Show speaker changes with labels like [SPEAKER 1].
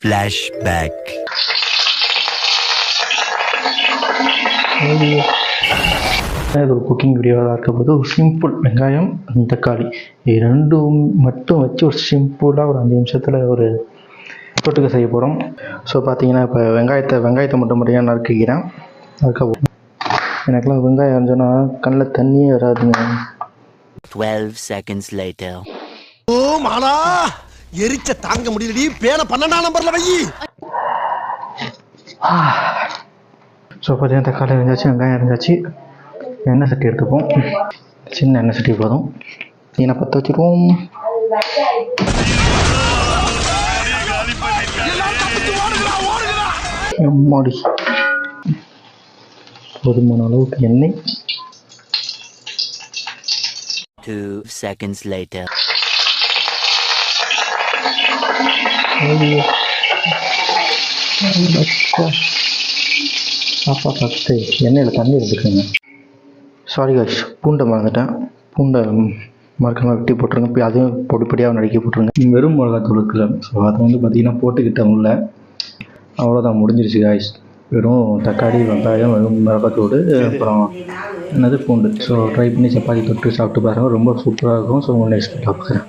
[SPEAKER 1] Flashback.
[SPEAKER 2] இது ஒரு cooking வீடியோவாக இருக்கும்போது ஒரு சிம்பிள் வெங்காயம் தக்காளி இது ரெண்டும் மட்டும் வச்சு ஒரு சிம்பிளாக ஒரு 5 நிமிஷத்தில் ஒரு தொட்டுக்க செய்ய போகிறோம். ஸோ பார்த்தீங்கன்னா இப்போ வெங்காயத்தை மட்டும் நான் நறுக்கிக்கிறேன். அதுக்கப்புறம் எனக்குலாம் வெங்காயம் இருந்துச்சுன்னா கண்ணில் தண்ணியே வராதுங்க.
[SPEAKER 1] 12 seconds later.
[SPEAKER 3] ஓ மாலா எரிச்ச தாங்க முடியலடி பேன 12ஆம் நம்பர்ல வை.
[SPEAKER 2] ஸோ பார்த்தீங்கன்னா தக்காளி இருந்தாச்சு, வெங்காயம் இருந்தாச்சு. எண்ணெய் சட்டி எடுத்துப்போம். சின்ன எண்ணெய் சட்டி போதும். எண்ணெய் பற்ற வச்சுருவோம். மாடி போதுமான அளவுக்கு எண்ணெய்.
[SPEAKER 1] 2 seconds later.
[SPEAKER 2] பார்த்து எண்ணெயில் தண்ணி எடுத்துக்கோங்க. சாரி காய்ஸ், பூண்டை மறந்துட்டேன். பூண்டை மறக்காமல் வெட்டி போட்டுருங்க. இப்போ அதையும் பொடிப்படியாக நறுக்கி போட்டுருங்க. வெறும் மிளகாத்தூள் இருக்குல்ல, ஸோ அதை பார்த்தீங்கன்னா போட்டுக்கிட்டேன் உள்ள. அவ்வளோதான், முடிஞ்சிருச்சு காய்ஸ். வெறும் தக்காளி, வெங்காயம், வெறும் மிளகாத்தூள், அப்புறம் பூண்டு. ஸோ ட்ரை பண்ணி சப்பாத்தி தொட்டு சாப்பிட்டு பாருங்கள், ரொம்ப சூப்பராக இருக்கும். ஸோ நெக்ஸ்ட் பார்க்குறேன்.